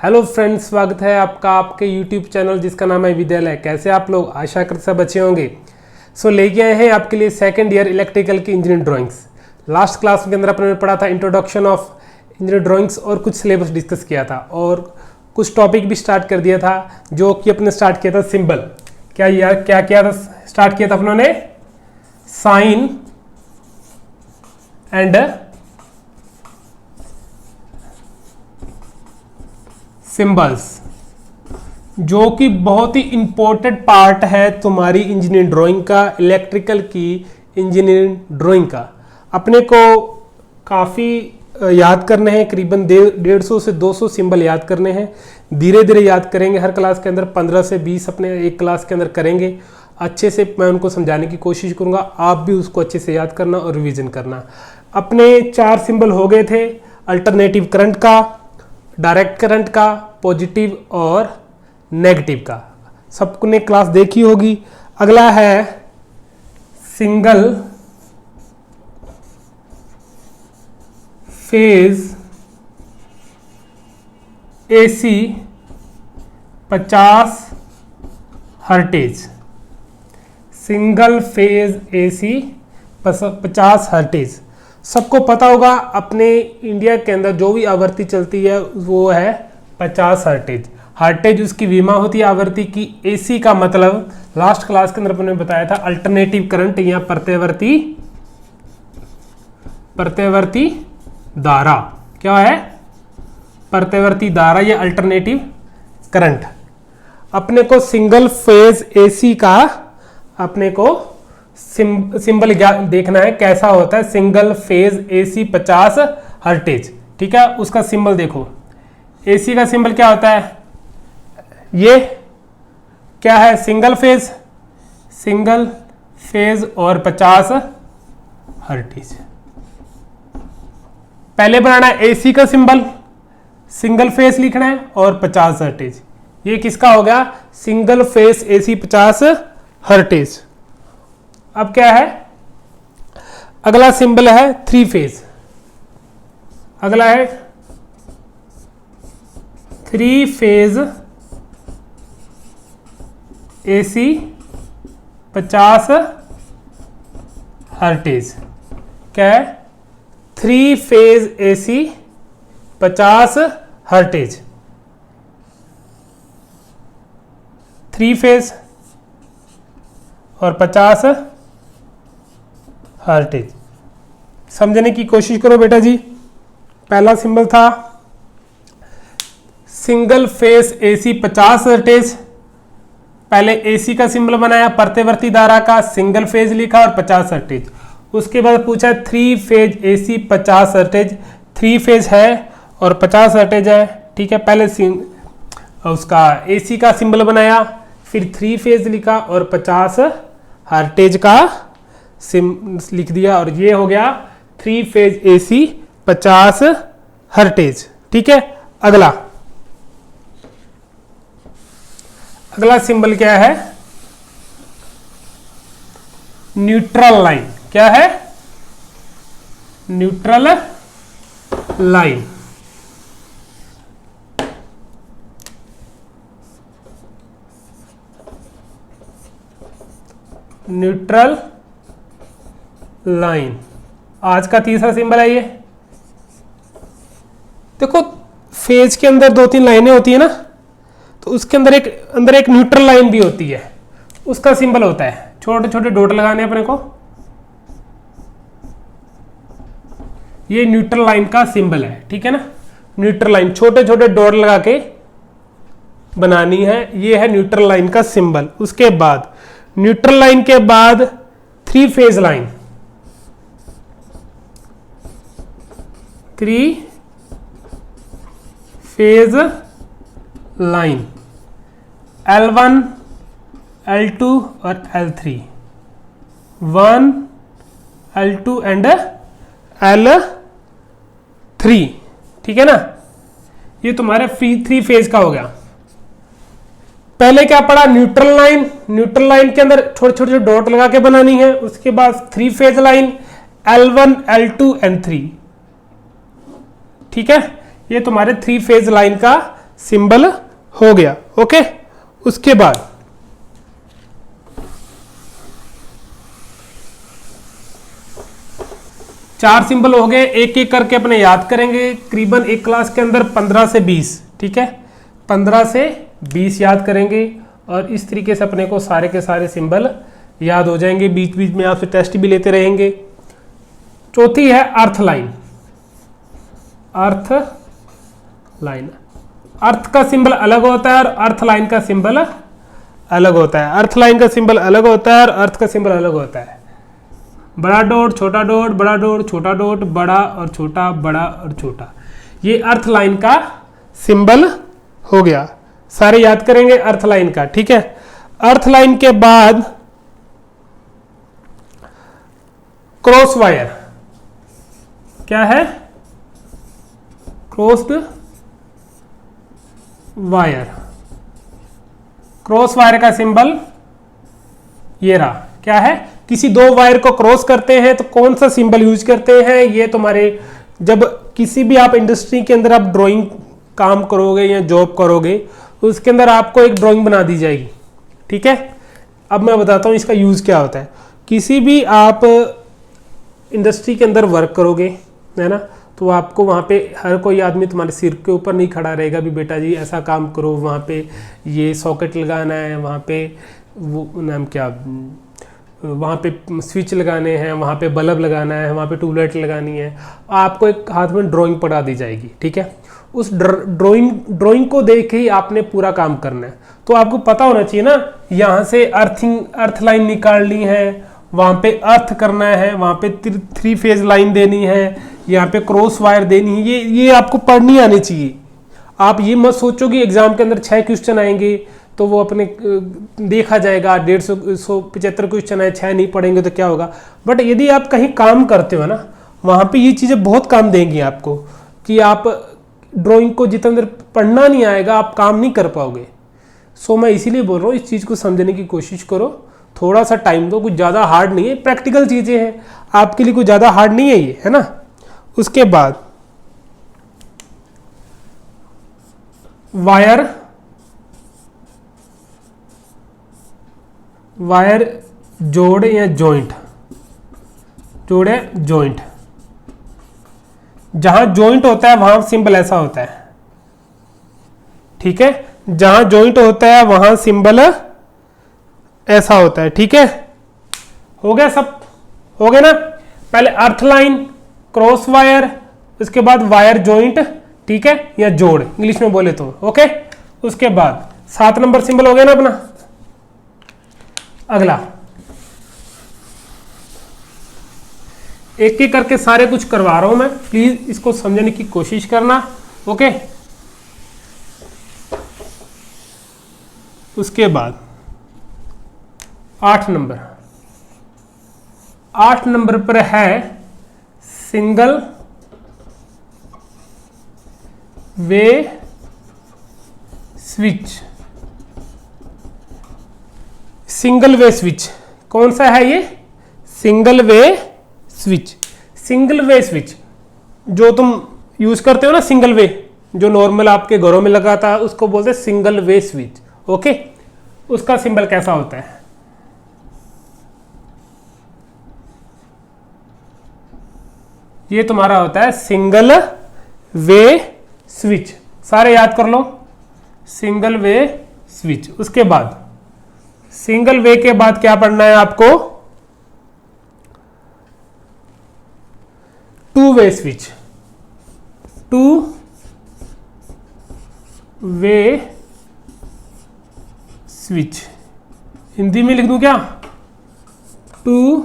Hello friends, स्वागत है आपका आपके यूट्यूब चैनल जिसका नाम है विद्यालय। कैसे आप लोग? आशा कर सब अच्छे होंगे। लेके आए हैं आपके लिए सेकंड ईयर इलेक्ट्रिकल की इंजीनियरिंग ड्राइंग्स। लास्ट क्लास के अंदर अपने पढ़ा था इंट्रोडक्शन ऑफ इंजीनियरिंग ड्राइंग्स और कुछ सिलेबस डिस्कस किया था और कुछ टॉपिक भी स्टार्ट कर दिया था, जो कि अपने स्टार्ट किया था सिंबल। क्या यार क्या किया था? स्टार्ट किया था अपनों साइन एंड सिंबल्स, जो कि बहुत ही इंपॉर्टेंट पार्ट है तुम्हारी इंजीनियरिंग ड्राइंग का, इलेक्ट्रिकल की इंजीनियरिंग ड्राइंग का। अपने को काफ़ी याद करने हैं, करीबन 150 से 200 सिंबल याद करने हैं। धीरे धीरे याद करेंगे, हर क्लास के अंदर 15 से 20 अपने एक क्लास के अंदर करेंगे। अच्छे से मैं उनको समझाने की कोशिश करूंगा, आप भी उसको अच्छे से याद करना और रिवीजन करना। अपने 4 सिंबल हो गए थे, अल्टरनेटिव करंट का, डायरेक्ट करंट का, पॉजिटिव और नेगेटिव का। सबने क्लास देखी होगी। अगला है single phase AC 50 hertz. Single phase AC 50 hertz. सबको पता होगा अपने इंडिया के अंदर जो भी आवृत्ति चलती है वो है 50 हर्टेज। हर्टेज उसकी विमा होती है आवृत्ति की। एसी का मतलब लास्ट क्लास के अंदर अपने बताया था अल्टरनेटिव करंट या प्रत्यवर्ती धारा। क्या है? प्रत्यवर्ती धारा या अल्टरनेटिव करंट। अपने को सिंगल फेज एसी का अपने को सिंबल देखना है कैसा होता है। सिंगल फेज एसी 50 हर्टेज, ठीक है। उसका सिंबल देखो, एसी का सिंबल क्या होता है? ये क्या है? सिंगल फेज और 50 हर्टेज। पहले बनाना है एसी का सिंबल, सिंगल फेज लिखना है और 50 हर्टेज। ये किसका हो गया? Single phase AC 50 hertz. अब क्या है? अगला सिंबल है 3 फेज। अगला है 3 फेज एसी 50 हर्टेज। क्या है? 3 फेज एसी 50 हर्टेज। 3 फेज और 50 हर्टेज। समझने की कोशिश करो बेटा जी। पहला सिंबल था सिंगल फेज एसी 50 हर्टेज। पहले एसी का सिंबल बनाया, प्रत्यवर्ती धारा का, सिंगल फेज लिखा और 50 हर्टेज। उसके बाद पूछा 3 फेज एसी 50 हर्टेज। 3 फेज है और 50 हर्टेज है, ठीक है। पहले उसका एसी का सिंबल बनाया, फिर 3 फेज लिखा और 50 हर्टेज का लिख दिया, और ये हो गया 3 फेज एसी 50 हर्टेज, ठीक है। अगला सिंबल क्या है? Neutral line. क्या है? Neutral line. न्यूट्रल लाइन आज का तीसरा सिंबल है। ये देखो, फेज के अंदर 2-3 लाइनें होती है ना, तो उसके अंदर एक न्यूट्रल लाइन भी होती है। उसका सिंबल होता है, छोटे छोटे डॉट लगाने अपने को। ये न्यूट्रल लाइन का सिंबल है, ठीक है ना। न्यूट्रल लाइन छोटे छोटे डॉट लगा के बनानी है। ये है न्यूट्रल लाइन का सिंबल। उसके बाद न्यूट्रल लाइन के बाद 3 phase line. 3 phase line L1, L2 और L3। 1, L2 एंड L3, ठीक है ना। ये तुम्हारे 3 फेज का हो गया। पहले क्या पढ़ा? Neutral line. न्यूट्रल लाइन के अंदर छोटे छोटे डॉट लगा के बनानी है। उसके बाद 3 phase line L1, L2 and 3, ठीक है। ये तुम्हारे 3 फेज लाइन का सिंबल हो गया। ओके, उसके बाद चार सिंबल हो गए, एक एक करके अपने याद करेंगे। करीबन एक क्लास के अंदर 15 से 20, ठीक है, 15 से 20 याद करेंगे और इस तरीके से अपने को सारे के सारे सिंबल याद हो जाएंगे। बीच बीच में आपसे टेस्ट भी लेते रहेंगे। चौथी है अर्थ लाइन। अर्थ लाइन, अर्थ का सिंबल अलग होता है और अर्थ लाइन का सिंबल अलग होता है। अर्थ लाइन का सिंबल अलग होता है और अर्थ का सिंबल अलग होता है। बड़ा डॉट, छोटा डॉट, बड़ा डॉट, छोटा डॉट, बड़ा और छोटा, बड़ा और छोटा, ये अर्थ लाइन का सिंबल हो गया। सारे याद करेंगे अर्थ लाइन का, ठीक है। अर्थ लाइन के बाद क्रॉस वायर, क्या है? Crossed wire. क्रॉस वायर का सिंबल ये रहा, क्या है? किसी दो वायर को क्रॉस करते हैं तो कौन सा सिंबल यूज करते हैं? ये तुम्हारे जब किसी भी आप इंडस्ट्री के अंदर आप ड्राइंग काम करोगे या जॉब करोगे, उसके अंदर आपको एक ड्राइंग बना दी जाएगी, ठीक है। अब मैं बताता हूँ इसका यूज क्या होता है। किसी भी आप इंडस्ट्री के अंदर वर्क करोगे, है ना, तो आपको वहाँ पे हर कोई आदमी तुम्हारे सिर के ऊपर नहीं खड़ा रहेगा भी बेटा जी ऐसा काम करो, वहाँ पे ये सॉकेट लगाना है, वहाँ पे वो नाम क्या, वहाँ पे स्विच लगाने हैं, वहाँ पे बल्ब लगाना है, वहाँ पे ट्यूबलाइट लगानी है। आपको एक हाथ में ड्राइंग पढ़ा दी जाएगी, ठीक है। उस ड्राइंग को देख के ही आपने पूरा काम करना है। तो आपको पता होना चाहिए ना, यहाँ से अर्थ लाइन निकालनी है, वहाँ पे अर्थ करना है, वहाँ पे 3 फेज लाइन देनी है, यहाँ पे क्रॉस वायर देनी है। ये आपको पढ़नी आनी चाहिए। आप ये मत सोचो कि एग्जाम के अंदर 6 क्वेश्चन आएंगे तो वो अपने देखा जाएगा, 175 क्वेश्चन है, 6 नहीं पढ़ेंगे तो क्या होगा। बट यदि आप कहीं काम करते हो ना, वहाँ पे ये चीज़ें बहुत काम देंगी आपको कि आप ड्राइंग को जितना देर पढ़ना नहीं आएगा आप काम नहीं कर पाओगे। सो मैं इसीलिए बोल रहा हूँ इस चीज़ को समझने की कोशिश करो, थोड़ा सा टाइम दो, कुछ ज़्यादा हार्ड नहीं है, प्रैक्टिकल चीज़ें हैं आपके लिए, कुछ ज़्यादा हार्ड नहीं है ये, है ना। उसके बाद वायर जोड़ या जॉइंट, जोड़ या जॉइंट। जहां जॉइंट होता है वहां सिंबल ऐसा होता है, ठीक है। जहां जॉइंट होता है वहां सिंबल ऐसा होता है, ठीक है। हो गया, सब हो गया ना। पहले अर्थ लाइन, क्रॉस वायर, उसके बाद वायर जॉइंट, ठीक है, या जोड़ इंग्लिश में बोले तो, ओके। उसके बाद 7 नंबर सिंबल हो गया ना अपना। अगला एक एक करके सारे कुछ करवा रहा हूं मैं, प्लीज इसको समझने की कोशिश करना, ओके। उसके बाद 8 नंबर पर है single way switch. Single way switch कौन सा है ये? Single way switch. Single way switch जो तुम यूज करते हो ना, सिंगल वे जो नॉर्मल आपके घरों में लगा था, उसको बोलते हैं सिंगल वे स्विच, ओके। उसका सिंबल कैसा होता है? ये तुम्हारा होता है सिंगल वे स्विच। सारे याद कर लो, सिंगल वे स्विच। उसके बाद सिंगल वे के बाद क्या पढ़ना है आपको? 2 वे स्विच। 2 वे स्विच हिंदी में लिख दूं क्या? 2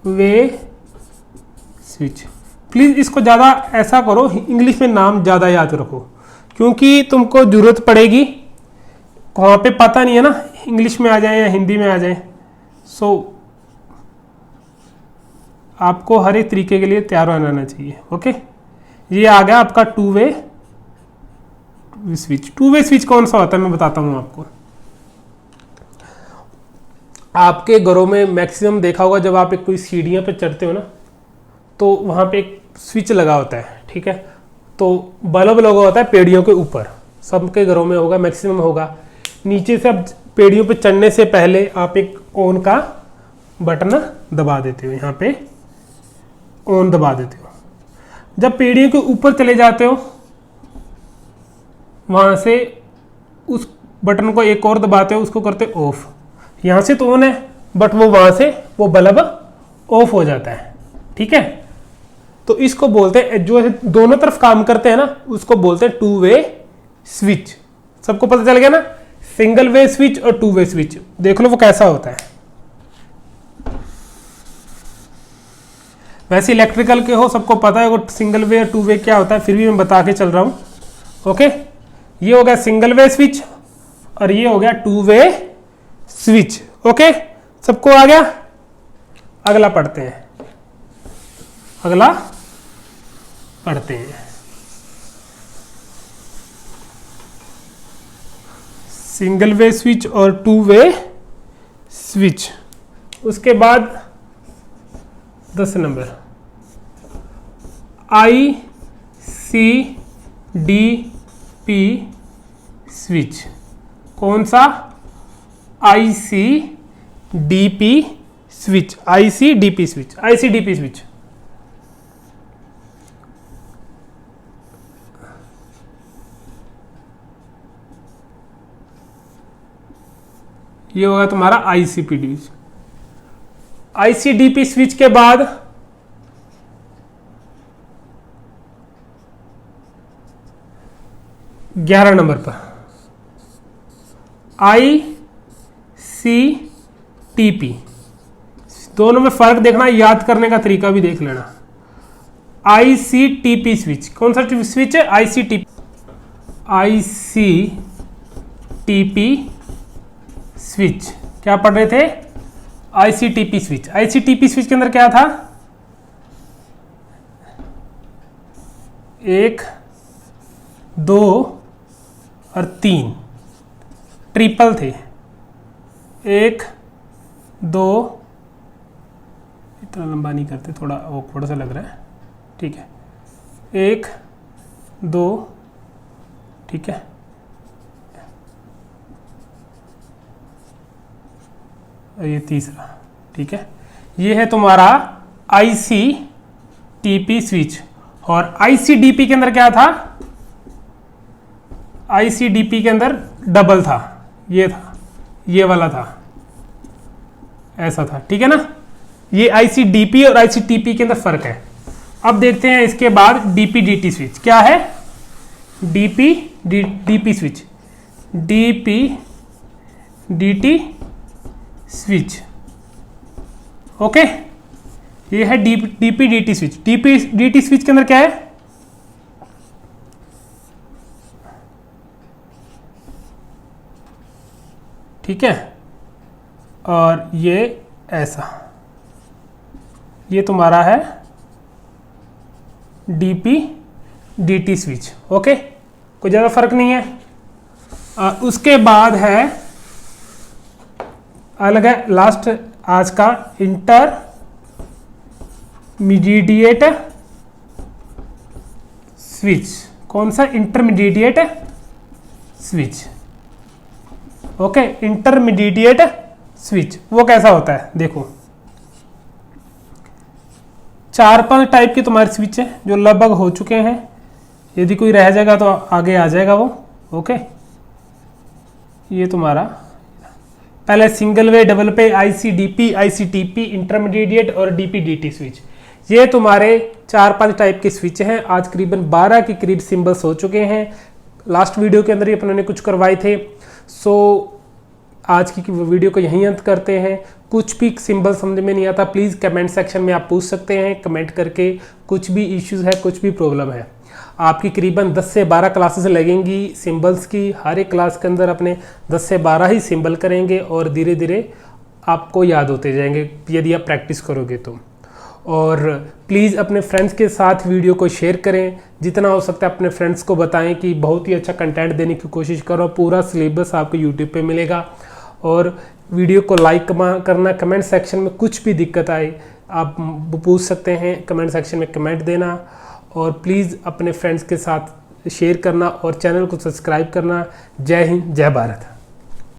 वे स्विच। प्लीज इसको ज्यादा ऐसा करो, इंग्लिश में नाम ज्यादा याद रखो क्योंकि तुमको जरूरत पड़ेगी। वहां पे पता नहीं है ना, इंग्लिश में आ जाए या हिंदी में आ जाए। सो आपको हर एक तरीके के लिए तैयार रहना चाहिए, ओके। ये आ गया आपका 2 वे स्विच। 2 वे स्विच कौन सा होता है मैं बताता हूं आपको। आपके घरों में मैक्सिमम देखा होगा, जब आप एक कोई सीढ़ियां पे चढ़ते हो ना, तो वहां पे एक स्विच लगा होता है, ठीक है। तो बल्ब लगा होता है पेड़ियों के ऊपर, सबके घरों में होगा, मैक्सिमम होगा। नीचे से अब पेड़ियों पे चढ़ने से पहले आप एक ऑन का बटन दबा देते हो, यहाँ पे ऑन दबा देते हो। जब पेड़ियों के ऊपर चले जाते हो वहां से उस बटन को एक और दबाते हो, उसको करते हो ऑफ। यहाँ से तो ऑन है बट वो वहां से वो बल्ब ऑफ हो जाता है, ठीक है। तो इसको बोलते हैं, जो दोनों तरफ काम करते हैं ना, उसको बोलते हैं टू वे स्विच। सबको पता चल गया ना, सिंगल वे स्विच और टू वे स्विच। देख लो वो कैसा होता है। वैसे इलेक्ट्रिकल के हो, सबको पता है वो सिंगल वे और टू वे क्या होता है, फिर भी मैं बता के चल रहा हूं। ओके, ये हो गया सिंगल वे स्विच और ये हो गया टू वे स्विच। ओके, सबको आ गया। अगला पढ़ते हैं, अगला पढ़ते हैं। सिंगल वे स्विच और टू वे स्विच। उसके बाद 10 नंबर ICDP स्विच। कौन सा? ICDP switch, ICDP switch, ICDP switch. ये होगा तुम्हारा ICDP स्विच के बाद ग्यारह नंबर पर ICTP। दोनों में फर्क देखना, याद करने का तरीका भी देख लेना। ICTP स्विच कौन सा स्विच है? ICTP switch. क्या पढ़ रहे थे? ICTP switch. ICTP स्विच के अंदर क्या था? 1, 2 और 3 ट्रिपल थे। 1, 2, इतना लंबा नहीं करते, थोड़ा awkward सा लग रहा है, ठीक है। 1, 2, ठीक है, ये तीसरा, ठीक है। ये है तुम्हारा ICTP स्विच। और ICDP के अंदर क्या था? ICDP के अंदर डबल था, ये था, ये वाला था, ऐसा था, ठीक है ना। ये ICDP और ICTP के अंदर फर्क है। अब देखते हैं इसके बाद DP-DT स्विच। क्या है? DP-DP switch, DP-DT switch. Okay, ये है DP-DT स्विच। DP-DT स्विच के अंदर क्या है? ठीक है, और ये ऐसा, ये तुम्हारा है DP-DT स्विच। ओके, कोई ज़्यादा फर्क नहीं है। उसके बाद है अलग है लास्ट आज का इंटरमीडिएट स्विच। कौन सा? Intermediate switch. Okay, intermediate switch वो कैसा होता है? देखो, 4-5 टाइप के तुम्हारे स्विच है जो लगभग हो चुके हैं। यदि कोई रह जाएगा तो आगे आ जाएगा वो। ओके, ये तुम्हारा पहले सिंगल वे, डबल पे, ICDP, ICTP, इंटरमीडिएट और DP-DT स्विच। ये तुम्हारे 4-5 टाइप के स्विच हैं। आज करीबन 12 के करीब सिंबल्स हो चुके हैं। लास्ट वीडियो के अंदर ही अपने कुछ करवाए थे। सो आज की वीडियो को यहीं अंत करते हैं। कुछ भी सिंबल समझ में नहीं आता, प्लीज़ कमेंट सेक्शन में आप पूछ सकते हैं कमेंट करके। कुछ भी इश्यूज़ है, कुछ भी प्रॉब्लम है, आपकी करीबन 10 से 12 क्लासेस लगेंगी सिंबल्स की। हर एक क्लास के अंदर अपने 10 से 12 ही सिंबल करेंगे और धीरे धीरे आपको याद होते जाएंगे यदि आप प्रैक्टिस करोगे तो। और प्लीज़ अपने फ्रेंड्स के साथ वीडियो को शेयर करें, जितना हो सकता है अपने फ्रेंड्स को बताएं कि बहुत ही अच्छा कंटेंट देने की कोशिश करो। पूरा सिलेबस आपको यूट्यूब पे मिलेगा। और वीडियो को लाइक करना, कमेंट सेक्शन में कुछ भी दिक्कत आए आप पूछ सकते हैं, कमेंट सेक्शन में कमेंट देना। और प्लीज़ अपने फ्रेंड्स के साथ शेयर करना और चैनल को सब्सक्राइब करना। जय हिंद, जय भारत।